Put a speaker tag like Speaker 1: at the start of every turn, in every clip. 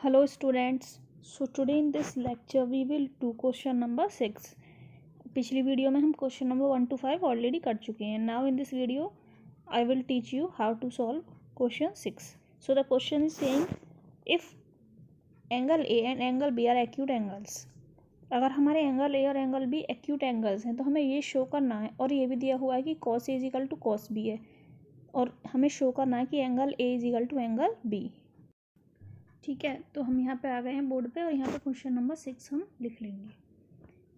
Speaker 1: Hello students. So today in this lecture we will do question number 6. पिछली video में हम question number 1 to 5 already कर चुके हैं. Now in this video I will teach you how to solve question 6. So the question is saying if angle A and angle B are acute angles. अगर हमारे angle A और angle B acute angles हैं तो हमें ये show करना है, और ये भी दिया हुआ है कि cos A is equal to cos B है, और हमें शो करना है कि angle A is equal to angle B. ठीक है, तो हम यहाँ पे आ गए हैं बोर्ड पे, और यहाँ पे क्वेश्चन नंबर 6 हम लिख लेंगे.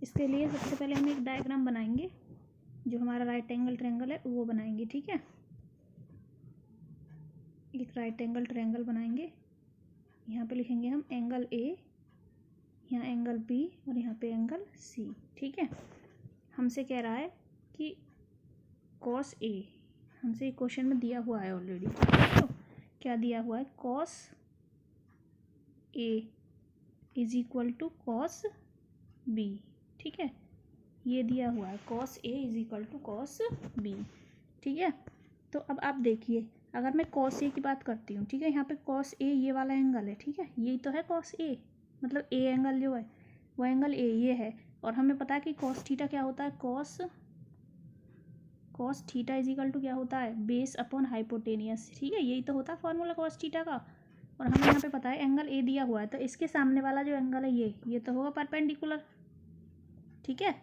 Speaker 1: इसके लिए सबसे पहले हम एक डायग्राम बनाएंगे. जो हमारा राइट एंगल ट्रायंगल है वो बनाएंगे. ठीक है, एक राइट एंगल ट्रायंगल बनाएंगे. यहाँ पे लिखेंगे हम एंगल ए, यहाँ एंगल बी, और यहाँ पे एंगल सी. ठीक है, हमसे कह रहा है कि कॉस ए, हमसे क्वेश्चन में दिया हुआ है ऑलरेडी. तो क्या दिया हुआ है, cos A is equal to cos B. ठीक है, ये दिया हुआ है cos A is equal to cos B. ठीक है, तो अब आप देखिए, अगर मैं कॉस ए की बात करती हूँ, ठीक है, यहाँ पे कॉस ए ये वाला एंगल है. ठीक है, यही तो है कॉस ए, मतलब ए एंगल जो है वो एंगल ए ये है. और हमें पता है कि कॉस थीटा क्या होता है, cos theta is equal to क्या होता है, बेस अपॉन हाइपोटेनियस. ठीक है, यही तो होता है फॉर्मूला कॉस थीटा का. और हमें यहाँ पे पता है एंगल ए दिया हुआ है, तो इसके सामने वाला जो एंगल है ये तो होगा परपेंडिकुलर. ठीक है,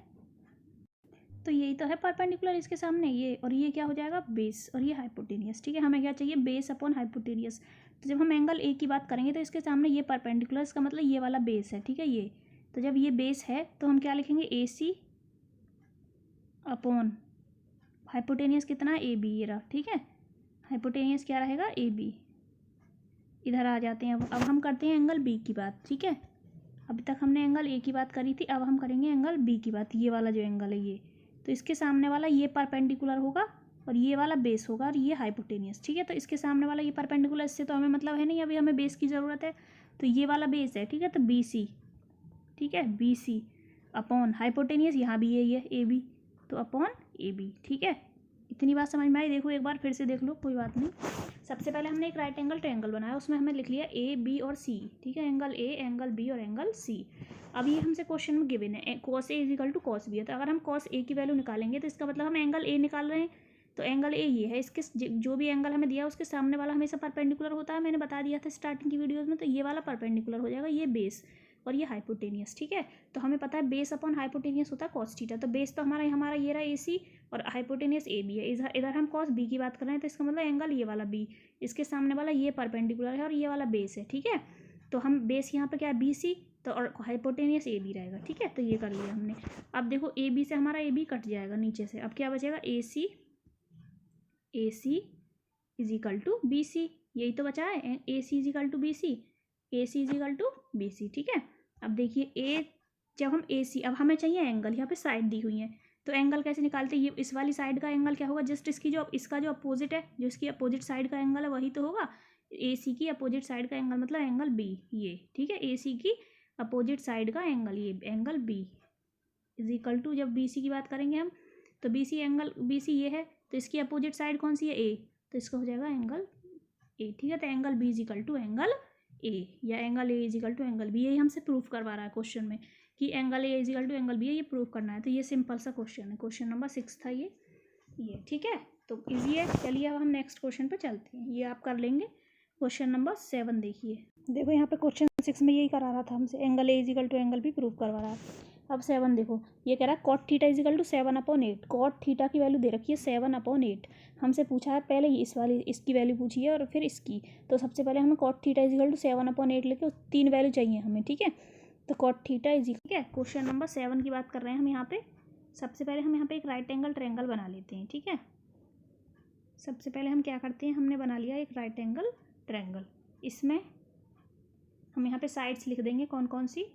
Speaker 1: तो यही तो है परपेंडिकुलर इसके सामने ये, और ये क्या हो जाएगा, बेस, और ये हाइपोटेनियस. ठीक है, हमें क्या चाहिए, बेस अपॉन हाइपोटेनियस. तो जब हम एंगल ए की बात करेंगे तो इसके सामने ये परपेंडिकुलर, इसका मतलब ये वाला बेस है. ठीक है, ये तो जब ये बेस है तो हम क्या लिखेंगे, ए सी अपॉन हाइपोटेनियस कितना, ए बी, ये रहा. ठीक है, हाइपोटेनियस क्या रहेगा, ए बी. इधर आ जाते हैं. अब हम करते हैं एंगल बी की बात. ठीक है, अभी तक हमने एंगल ए की बात करी थी, अब हम करेंगे एंगल बी की बात. ये वाला जो एंगल है ये, तो इसके सामने वाला ये परपेंडिकुलर होगा, और ये वाला बेस होगा, और ये हाइपोटेनियस. ठीक है, तो इसके सामने वाला ये परपेंडिकुलर, इससे तो हमें मतलब है नहीं, अभी हमें बेस की ज़रूरत है. तो ये वाला बेस है. ठीक है, तो बी सी. ठीक है, बी सी अपॉन हाइपोटेनियस, यहाँ भी यही है ए बी, तो अपॉन ए बी. ठीक है, इतनी बात समझ में आई. देखो एक बार फिर से देख लो, कोई बात नहीं. सबसे पहले हमने एक राइट एंगल ट्रायंगल बनाया, उसमें हमने लिख लिया ए बी और सी. ठीक है, एंगल ए, एंगल बी और एंगल सी. अब ये हमसे क्वेश्चन में गिवन है cos A is equal to cos B है, तो अगर हम कॉस ए की वैल्यू निकालेंगे तो इसका मतलब हम एंगल ए निकाल रहे हैं. तो एंगल ए ये है, इसके जो भी एंगल हमें दिया है उसके सामने वाला हमेशा परपेंडिकुलर होता है. मैंने बता दिया था स्टार्टिंग की वीडियोज़ में. तो ये वाला परपेंडिकुलर हो जाएगा, ये बेस, और ये हाइपोटेनियस. ठीक है, तो हमें पता है बेस अपॉन हाइपोटेनियस होता है कॉस थीटा. तो बेस तो हमारा ये रहा ए सी, और हाइपोटेनियस ए बी है. इधर हम कॉस बी की बात कर रहे हैं, तो इसका मतलब एंगल ये वाला बी, इसके सामने वाला ये परपेंडिकुलर है, और ये वाला बेस है. ठीक है, तो हम बेस यहाँ पे क्या है, बी सी, तो और हाइपोटेनियस ए बी रहेगा. ठीक है, तो ये कर लिया हमने. अब देखो ए बी से हमारा ए बी कट जाएगा नीचे से. अब क्या बचेगा, A C is equal to B C. यही तो बचा है, A C is equal to B C, A C is equal to B C. ठीक है, अब देखिए ए, जब हम ए सी, अब हमें चाहिए एंगल, यहाँ पे साइड दी हुई है, तो एंगल कैसे निकालते हैं, ये इस वाली साइड का एंगल क्या होगा, जस्ट इसकी जो इसका जो अपोजिट है, जो इसकी अपोजिट साइड का एंगल है वही तो होगा. ए सी की अपोजिट साइड का एंगल मतलब एंगल बी, ये. ठीक है, ए सी की अपोजिट साइड का एंगल, ये angle B is equal to, जब बी सी की बात करेंगे हम, तो B C angle, B C ये है, तो इसकी अपोजिट साइड कौन सी है, ए, तो इसका हो जाएगा एंगल ए. ठीक है, तो angle B is equal to angle A, या angle A is equal to angle B. यही हमसे प्रूफ करवा रहा है क्वेश्चन में कि angle A is equal to angle B है, ये प्रूफ करना है. तो ये सिंपल सा क्वेश्चन है, क्वेश्चन नंबर 6 था ये. ठीक है, तो इजी है. चलिए अब हम नेक्स्ट क्वेश्चन पे चलते हैं, ये आप कर लेंगे. क्वेश्चन नंबर 7 देखिए. देखो यहाँ पे क्वेश्चन 6 में यही करा रहा था हमसे, angle A is equal to angle B proof करवा रहा है. अब 7 देखो, ये कह रहा है cot theta is equal to 7/8. Cot theta की वैल्यू दे रखी है 7/8. हमसे पूछा है पहले इसकी वैल्यू पूछी है, और फिर इसकी. तो सबसे पहले हमें cot theta is equal to 7/8 लेके 3 वैल्यू चाहिए हमें. ठीक है, तो कॉट थीटा इज इक्वल, ठीक है, क्वेश्चन नंबर 7 की बात कर रहे हैं हम यहाँ पे. सबसे पहले हम यहाँ पे एक राइट एंगल ट्रायंगल बना लेते हैं. ठीक है, सबसे पहले हम क्या करते हैं, हमने बना लिया एक राइट एंगल ट्रायंगल. इसमें हम यहाँ पे साइड्स लिख देंगे कौन कौन सी,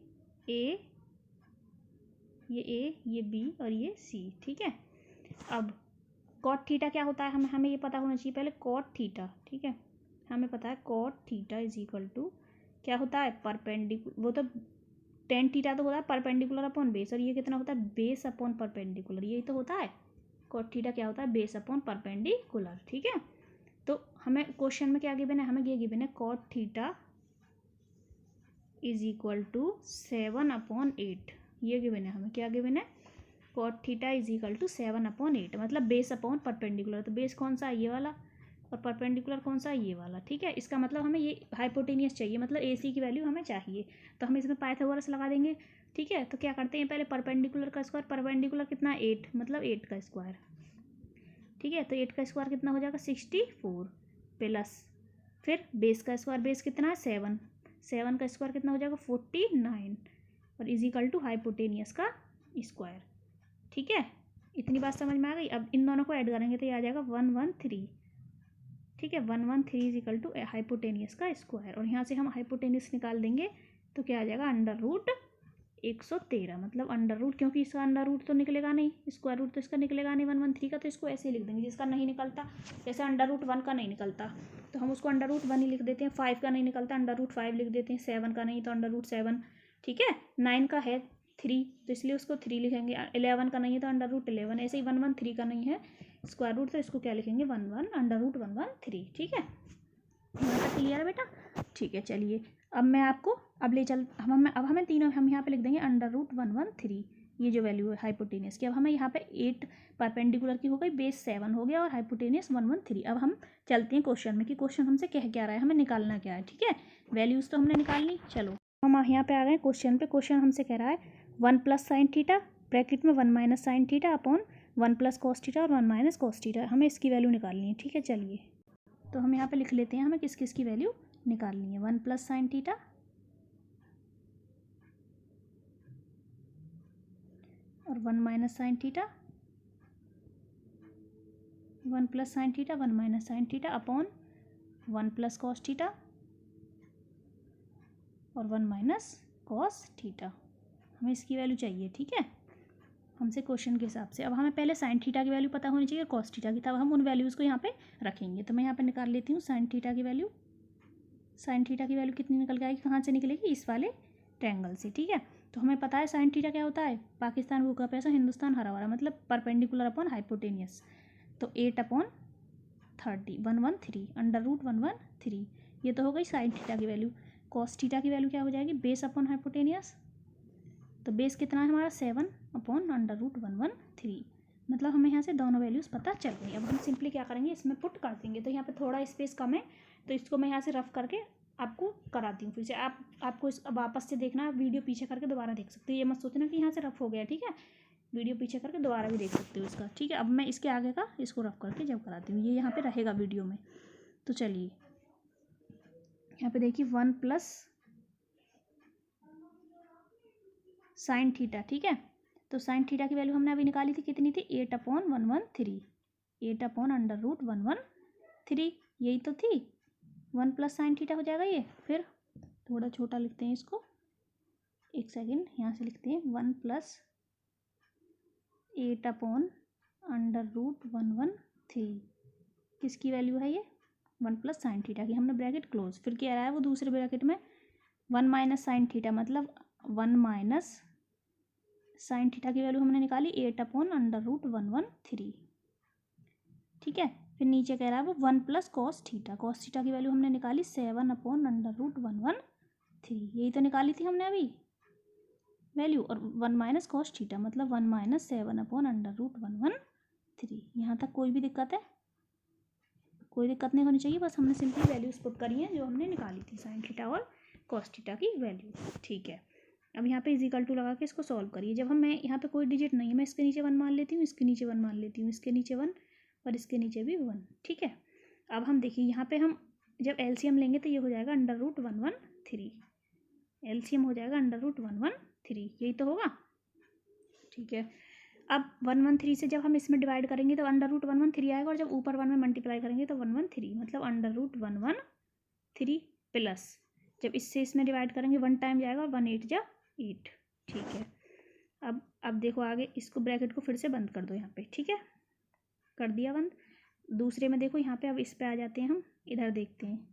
Speaker 1: ये बी और ये सी. ठीक है, अब कॉट थीटा क्या होता है, हमें ये पता होना चाहिए पहले, कॉट थीटा. ठीक है, हमें पता है cot theta is equal to क्या होता है, परपेंडिकुलर, वो तो टेन थीटा तो होता है परपेंडिकुलर अपॉन बेस, और ये कितना होता है, बेस अपॉन परपेंडिकुलर. यही तो होता है कॉट थीटा क्या होता है, बेस अपॉन परपेंडिकुलर. ठीक है, तो हमें क्वेश्चन में क्या गिवन है, हमें ये गिवन है cot theta is equal to 7/8। ये गिवन है हमें, क्या गिवन है, cot theta is equal to 7/8, मतलब बेस अपॉन परपेंडिकुलर। तो बेस कौन सा है, ये वाला, और परपेंडिकुलर कौन सा है, ये वाला। ठीक है, इसका मतलब हमें ये हाइपोटेनियस चाहिए, मतलब ए सी की वैल्यू हमें चाहिए। तो हम इसमें पाइथागोरस लगा देंगे। ठीक है, तो क्या करते हैं, पहले परपेंडिकुलर का स्क्वायर, परपेंडिकुलर कितना 8, मतलब 8 का स्क्वायर। ठीक है, तो 8 का स्क्वायर कितना हो जाएगा 64, प्लस फिर बेस का स्क्वायर, बेस कितना है 7, 7 का स्क्वायर कितना हो जाएगा 49, और इजिकल टू हाइपोटेनियस का स्क्वायर। ठीक है, इतनी बात समझ में आ गई। अब इन दोनों को ऐड करेंगे तो ये आ जाएगा 113। ठीक है, 113 इजिकल टू हाइपोटेनियस का स्क्वायर, और यहाँ से हम हाइपोटेनियस निकाल देंगे तो क्या आ जाएगा √113, मतलब अंडर रूट, क्योंकि इसका अंडर रूट तो निकलेगा नहीं, स्क्वायर रूट तो इसका निकलेगा नहीं 113 का, तो इसको ऐसे ही लिख देंगे, जिसका नहीं निकलता, जैसे अंडर रूट 1 का नहीं निकलता तो हम उसको अंडर रूट 1 ही लिख देते हैं, 5 का नहीं निकलता अंडर रूट 5 लिख देते हैं, 7 का नहीं तो अंडर रूट 7। ठीक है, 9 का है 3 तो इसलिए उसको 3 लिखेंगे, 11 का नहीं है तो अंडर रूट 11, ऐसे ही 113 का नहीं है स्क्वायर रूट तो इसको क्या लिखेंगे अंडर रूट 113। ठीक है, यहाँ तक क्लियर है बेटा। ठीक है, चलिए अब मैं आपको अब ले चल अब हमें तीनों, हम यहाँ पे लिख देंगे अंडर रूट 113, ये जो वैल्यू है हाइपोटेनियस की। अब हमें यहाँ पे 8 परपेंडिकुलर की हो गई, बेस 7 हो गया और हाइपोटेनियस 113। अब हम चलते हैं क्वेश्चन में कि क्वेश्चन हमसे कह क्या रहा है, हमें निकालना क्या है। ठीक है, वैल्यूज़ तो हमने निकाल ली। चलो हम यहाँ पे आ गए क्वेश्चन पे। क्वेश्चन हमसे कह रहा है 1 + sin थीटा ब्रैकेट में 1 - sin theta upon 1 + cos theta और 1 - cos थीटा, हमें इसकी वैल्यू निकालनी है। ठीक है, चलिए तो हम यहाँ पे लिख लेते हैं हमें किस किस की वैल्यू निकालनी है। 1 + sin थीटा और 1 - sin theta, 1 + sin theta 1 - sin theta upon 1 + cos theta और 1 - cos थीटा, हमें इसकी वैल्यू चाहिए। ठीक है, हमसे क्वेश्चन के हिसाब से। अब हमें पहले साइन थीटा की वैल्यू पता होनी चाहिए, कॉस थीटा की, तब हम उन वैल्यूज़ को यहाँ पे रखेंगे। तो मैं यहाँ पे निकाल लेती हूँ साइन थीटा की वैल्यू। साइन थीटा की वैल्यू कितनी निकल के आएगी, कहाँ से निकलेगी, इस वाले ट्रायंगल से। ठीक है, तो हमें पता है साइन थीटा क्या होता है, पाकिस्तान भूखा प्यासा हिंदुस्तान हरा भरा, मतलब परपेंडिकुलर अपॉन हाइपोटेनियस। तो 8/30 113 अंडर रूट 113, ये तो हो गई साइन थीटा की वैल्यू। कॉस थीटा की वैल्यू क्या हो जाएगी, बेस अपॉन हाइपोटेनियस, तो बेस कितना है हमारा 7/√113, मतलब हमें यहाँ से दोनों वैल्यूज़ पता चल गई। अब हम सिंपली क्या करेंगे, इसमें पुट कर देंगे। तो यहाँ पे थोड़ा स्पेस कम है तो इसको मैं यहाँ से रफ करके आपको कराती हूँ फिर से। आपको इस वापस से देखना, वीडियो पीछे करके दोबारा देख सकते हो, ये मत सोचना कि यहाँ से रफ हो गया। ठीक है, वीडियो पीछे करके दोबारा भी देख सकते हो इसका। ठीक है, अब मैं इसके आगे का इसको रफ करके जब कराती हूँ, ये यहाँ पे रहेगा वीडियो में। तो चलिए यहाँ पे देखिए 1 + sin थीटा। ठीक है, तो sin थीटा की वैल्यू हमने अभी निकाली थी, कितनी थी 8/113, 8/√113, यही तो थी। 1 + sin थीटा हो जाएगा ये। फिर थोड़ा छोटा लिखते हैं इसको, एक सेकेंड, यहाँ से लिखते हैं 1 + 8/√113, किसकी वैल्यू है ये, 1 + sin थीटा की। हमने ब्रैकेट क्लोज, फिर क्या रहा है वो दूसरे ब्रैकेट में 1 - sin थीटा, मतलब 1 - साइन थीटा की वैल्यू हमने निकाली 8/√113। ठीक है, फिर नीचे कह रहा है वो 1 + cos थीटा, cos थीटा की वैल्यू हमने निकाली 7/√113, यही तो निकाली थी हमने अभी वैल्यू, और 1 - cos थीटा मतलब 1 - 7/√113। यहाँ तक कोई भी दिक्कत है, कोई दिक्कत नहीं होनी चाहिए, बस हमने सिंपली वैल्यूज पुट करी हैं जो हमने निकाली थी साइन थीटा और cos थीटा की वैल्यू। ठीक है, अब यहाँ पे इजिकल टू लगा के इसको सॉल्व करिए। जब मैं यहाँ पे कोई डिजिट नहीं है, मैं इसके नीचे 1 मान लेती हूँ, इसके नीचे 1 मान लेती हूँ, इसके नीचे 1 और इसके नीचे भी 1। ठीक है, अब हम देखिए यहाँ पे हम जब एलसीएम लेंगे तो ये हो जाएगा अंडर रूट 113, एलसीएम हो जाएगा अंडर रूट 113, यही तो होगा। ठीक है, अब 113 से जब हम इसमें डिवाइड करेंगे तो अंडर रूट 113 आएगा, और जब ऊपर 1 में मल्टीप्लाई करेंगे तो 113, मतलब अंडर रूट 113 प्लस जब इससे इसमें डिवाइड करेंगे 1 टाइम जाएगा और 1 8 जा 8। ठीक है, अब देखो आगे, इसको ब्रैकेट को फिर से बंद कर दो यहाँ पे। ठीक है, कर दिया बंद। दूसरे में देखो यहाँ पे, अब इस पे आ जाते हैं हम, इधर देखते हैं।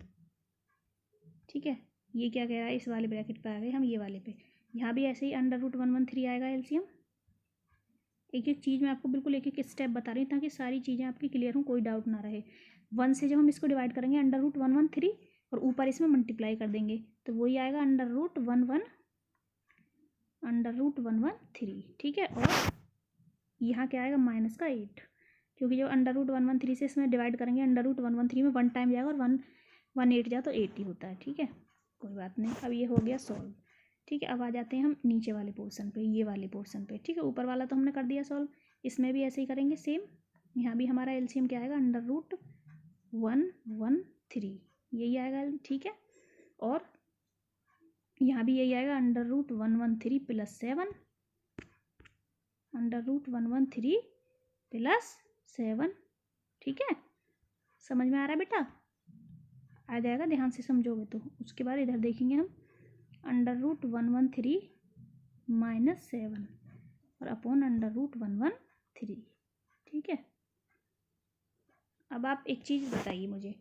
Speaker 1: ठीक है, ये क्या कह रहा है, इस वाले ब्रैकेट पे आ गए हम, ये वाले पे, यहाँ भी ऐसे ही अंडर रूट 113 आएगा एलसीएम। एक एक चीज़ मैं आपको बिल्कुल एक एक स्टेप बता रही हूँ ताकि सारी चीज़ें आपकी क्लियर हों, कोई डाउट ना रहे। 1 से जब हम इसको डिवाइड करेंगे अंडर रूट 113 और ऊपर इसमें मल्टीप्लाई कर देंगे तो वही आएगा √11/√11/3, ठीक है। और यहाँ क्या आएगा -8, क्योंकि जब √113 से इसमें डिवाइड करेंगे √113 में 1 टाइम जाएगा और 1 8 जाए तो 8 ही होता है, ठीक है, कोई बात नहीं। अब ये हो गया सॉल्व, ठीक है। अब आ जाते हैं हम नीचे वाले पोर्शन पे, ये वाले पोर्शन पे, ठीक है। ऊपर वाला तो हमने कर दिया सॉल्व, इसमें भी ऐसे ही करेंगे सेम। यहाँ भी हमारा एलसीएम क्या आएगा √113, यही आएगा, ठीक है। और यहाँ भी यही आएगा √113 + 7, √113 + 7, ठीक है। समझ में आ रहा है बेटा? आ जाएगा, ध्यान से समझोगे तो। उसके बाद इधर देखेंगे हम √113 - 7 और अपॉन √113, ठीक है। अब आप एक चीज़ बताइए मुझे,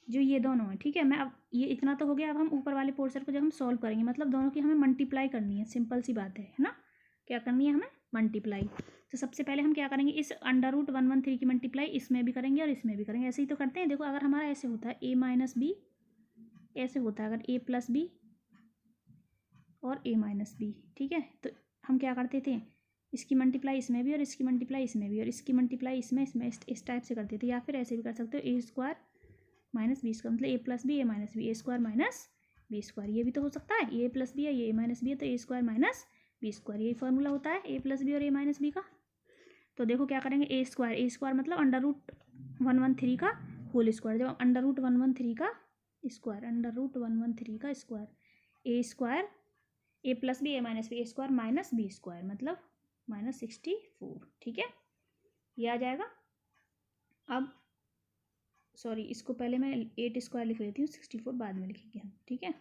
Speaker 1: जो ये दोनों है, ठीक है। मैं अब ये इतना तो हो गया। अब हम ऊपर वाले पोर्शन को जब हम सॉल्व करेंगे, मतलब दोनों की हमें मल्टीप्लाई करनी है, सिंपल सी बात है ना। क्या करनी है हमें? मल्टीप्लाई। तो सबसे पहले हम क्या करेंगे, इस √113 की मल्टीप्लाई इसमें भी करेंगे और इसमें भी करेंगे। ऐसे ही तो करते हैं। देखो अगर हमारा ऐसे होता है a - b, ऐसे होता है अगर a + b और a - b, ठीक है। तो हम क्या करते थे, इसकी मल्टीप्लाई इसमें भी और इसकी मल्टीप्लाई इसमें भी और इसकी मल्टीप्लाई इसमें इस टाइप से करते थे। या फिर ऐसे भी कर सकते हो, a² - b², मतलब a + b a - b, a² - b², ये भी तो हो सकता है। a + b है, ये a - b है, तो a² - b², यही फॉर्मूला होता है a + b और a - b का। तो देखो क्या करेंगे, a² मतलब √113 का होल स्क्वायर। जब √113 का स्क्वायर, √113 का square, a² a + b a - b, a² - b² मतलब -64, ठीक है, ये आ जाएगा। अब सॉरी, इसको पहले मैं 8² लिख लेती हूँ, 64 बाद में लिखेंगे हम, ठीक है।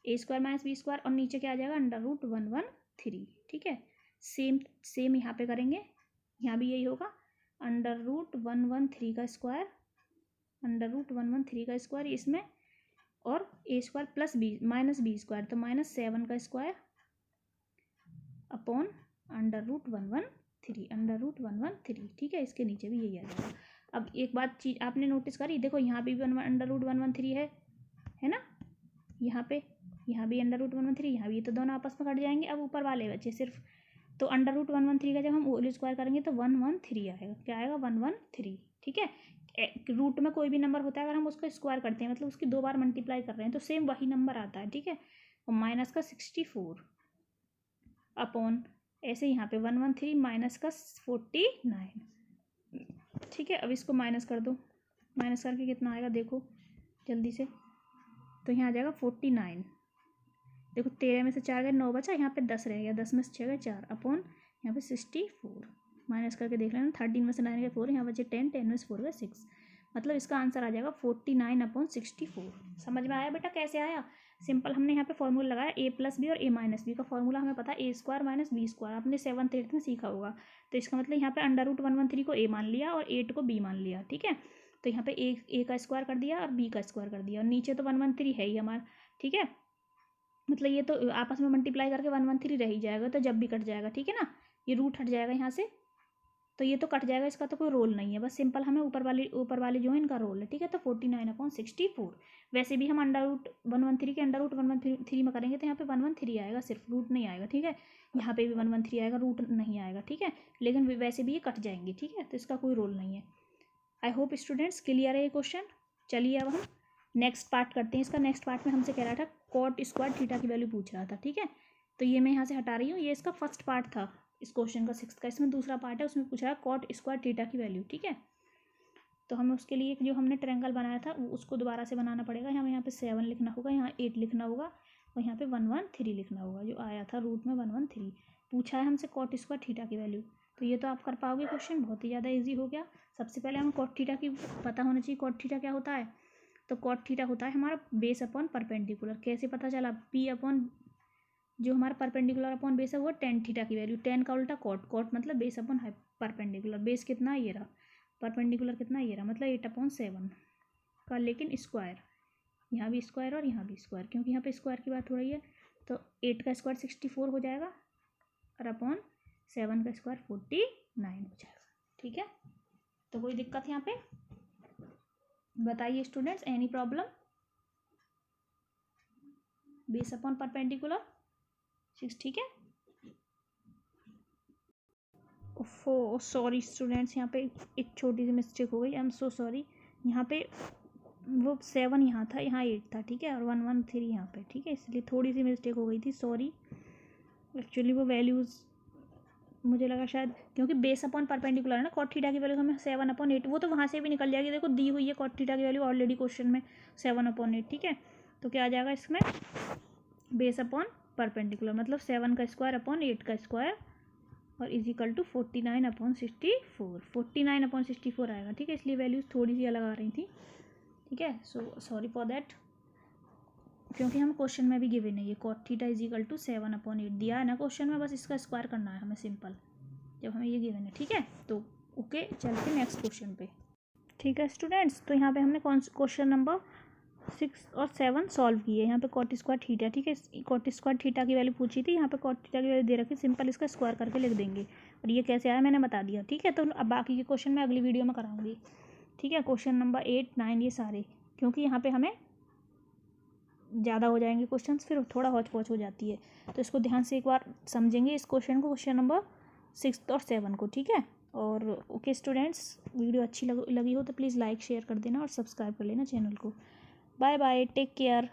Speaker 1: a² - b² और नीचे क्या आ जाएगा √113, ठीक है। सेम यहाँ पे करेंगे, यहाँ भी यही होगा √113 का स्क्वायर, √113 का स्क्वायर इसमें, और a² + b - b², तो -7 का स्क्वायर अपॉन √113, ठीक है। इसके नीचे भी यही आ जाएगा। अब एक बात चीज़ आपने नोटिस करी, देखो यहाँ भी √113 है ना, यहाँ पे, यहाँ भी √113, यहाँ भी, तो दोनों आपस में कट जाएंगे। अब ऊपर वाले बचे सिर्फ, तो √113 का जब हम होल स्क्वायर करेंगे तो 113 आएगा। क्या आएगा? 113, ठीक है। रूट में कोई भी नंबर होता है, अगर हम उसको स्क्वायर करते हैं मतलब उसकी 2 बार मल्टीप्लाई कर रहे हैं, तो सेम वही नंबर आता है, ठीक है। और माइनस का 64 अपॉन, ऐसे यहाँ पे 113 माइनस का 49, ठीक है। अब इसको माइनस कर दो, माइनस करके कितना आएगा देखो जल्दी से, तो यहाँ आ जाएगा 49। देखो 13 में से 4 गए, 9 बचा, यहाँ पे 10 रह गया, 10 में से 6 गए 4 अपॉन यहाँ पे 64, माइनस करके देख लेना। 13 में से 9 गए 4, यहाँ बचे 10, 10 में से 4 गए 6, मतलब इसका आंसर आ जाएगा 49/64। समझ में आया बेटा कैसे आया? सिंपल, हमने यहाँ पे फॉर्मूला लगाया a + b और a - b का फॉर्मूला हमें पता है, a² - b², आपने 7th 8th में सीखा होगा। तो इसका मतलब यहाँ पे √113 को a मान लिया और 8 को b मान लिया, ठीक है। तो यहाँ पे a का स्क्वायर कर दिया और b का स्क्वायर कर दिया, और नीचे तो 113 है ही हमारा, ठीक है। मतलब ये तो आपस में मल्टीप्लाई करके 113 रह ही जाएगा, तो जब भी कट जाएगा, ठीक है ना, ये रूट हट जाएगा यहाँ से, तो ये तो कट जाएगा, इसका तो कोई रोल नहीं है, बस सिंपल हमें ऊपर वाले जो है इनका रोल है, ठीक है। तो 49/64। वैसे भी हम √113 के √113 में करेंगे तो यहाँ पे 113 आएगा, सिर्फ रूट नहीं आएगा, ठीक है। यहाँ पे भी 113 आएगा, रूट नहीं आएगा, ठीक है। लेकिन वैसे भी ये कट जाएंगे, ठीक है, तो इसका कोई रोल नहीं है। आई होप स्टूडेंट्स क्लियर है ये क्वेश्चन। चलिए अब हम नेक्स्ट पार्ट करते हैं। इसका नेक्स्ट पार्ट में हमसे कह रहा था cot² थीटा की वैल्यू पूछ रहा था, ठीक है। तो ये मैं यहाँ से हटा रही हूँ, ये इसका फर्स्ट पार्ट था इस क्वेश्चन का 6th का। इसमें दूसरा पार्ट है, उसमें पूछा है cot² थीटा की वैल्यू, ठीक है। तो हमें उसके लिए जो हमने ट्रायंगल बनाया था उसको दोबारा से बनाना पड़ेगा। हमें यहाँ पे 7 लिखना होगा, यहाँ 8 लिखना होगा और यहाँ पे 113 लिखना होगा, जो आया था रूट में 113। पूछा है हमसे cot² थीटा की वैल्यू, तो ये तो आप कर पाओगे क्वेश्चन, बहुत ही ज़्यादा ईजी हो गया। सबसे पहले हमें cot थीटा की पता होना चाहिए। cot थीटा क्या होता है? तो cot थीटा होता है हमारा बेस अपॉन परपेंडिकुलर। कैसे पता चला? p अपॉन जो हमारा परपेंडिकुलर अपॉन बेस है वो tan थीटा की वैल्यू, tan का उल्टा cot मतलब बेस अपॉन परपेंडिकुलर। बेस कितना? ये रहा, परपेंडिकुलर कितना? ये रहा, मतलब 8/7 का, लेकिन स्क्वायर, यहाँ भी स्क्वायर और यहाँ भी स्क्वायर, क्योंकि यहाँ पे स्क्वायर की बात हो रही है। तो 8 का स्क्वायर 64 हो जाएगा और अपॉन 7 का स्क्वायर 49 हो जाएगा, ठीक है। तो कोई दिक्कत यहाँ पे बताइए students, any problem? Base upon perpendicular 6, ठीक है। ओफो सॉरी स्टूडेंट्स, यहाँ पे एक छोटी सी मिस्टेक हो गई, आई एम सो सॉरी। यहाँ पे वो 7 यहाँ था, यहाँ 8 था, ठीक है, और 1 1 3 यहाँ पे, ठीक है, इसलिए थोड़ी सी मिस्टेक हो गई थी, सॉरी। एक्चुअली वो वैल्यूज़ मुझे लगा शायद, क्योंकि बेस अपॉन परपेंडिकुलर है ना, कॉट थीटा की वैल्यू हमें 7/8, वो तो वहाँ से भी निकल जाएगी, देखो दी हुई है कॉट थीटा की वैल्यू ऑलरेडी क्वेश्चन में 7/8, ठीक है। तो क्या आ जाएगा इसमें, बेस अपॉन परपेंडिकुलर मतलब 7 का स्क्वायर अपॉन 8 का स्क्वायर और इज इक्वल टू 49/64, 49/64 आएगा, ठीक है। इसलिए वैल्यूज़ थोड़ी सी अलग आ रही थी, ठीक है। सो सॉरी फॉर दैट, क्योंकि हम क्वेश्चन में भी गिवन है ये cot theta is equal to 7/8 दिया है ना क्वेश्चन में, बस इसका स्क्वायर करना है हमें सिंपल, जब हमें ये गिवन है, ठीक है। तो ओके, चलते नेक्स्ट क्वेश्चन पे, ठीक है स्टूडेंट्स। तो यहाँ पे हमने क्वेश्चन नंबर 6 और 7 सॉल्व किए। यहाँ पे कॉट स्क्वायर थीटा, ठीक है, कॉट स्क्वायर थीटा की वैल्यू पूछी थी, यहाँ पे कॉट थीटा की वैल्यू दे रखी, सिंपल इसका स्क्वायर करके लिख देंगे, और ये कैसे आया मैंने बता दिया, ठीक है। तो अब बाकी के क्वेश्चन मैं अगली वीडियो में कराऊंगी, ठीक है। क्वेश्चन नंबर 8 9 ये सारे, क्योंकि यहाँ पे हमें ज़्यादा हो जाएंगे क्वेश्चंस, फिर थोड़ा हौच पौच हो जाती है, तो इसको ध्यान से एक बार समझेंगे इस क्वेश्चन को, क्वेश्चन नंबर 6 और 7 को, ठीक है। और ओके स्टूडेंट्स, वीडियो अच्छी लगी हो तो प्लीज़ लाइक शेयर कर देना और सब्सक्राइब कर लेना चैनल को। Bye bye, take care.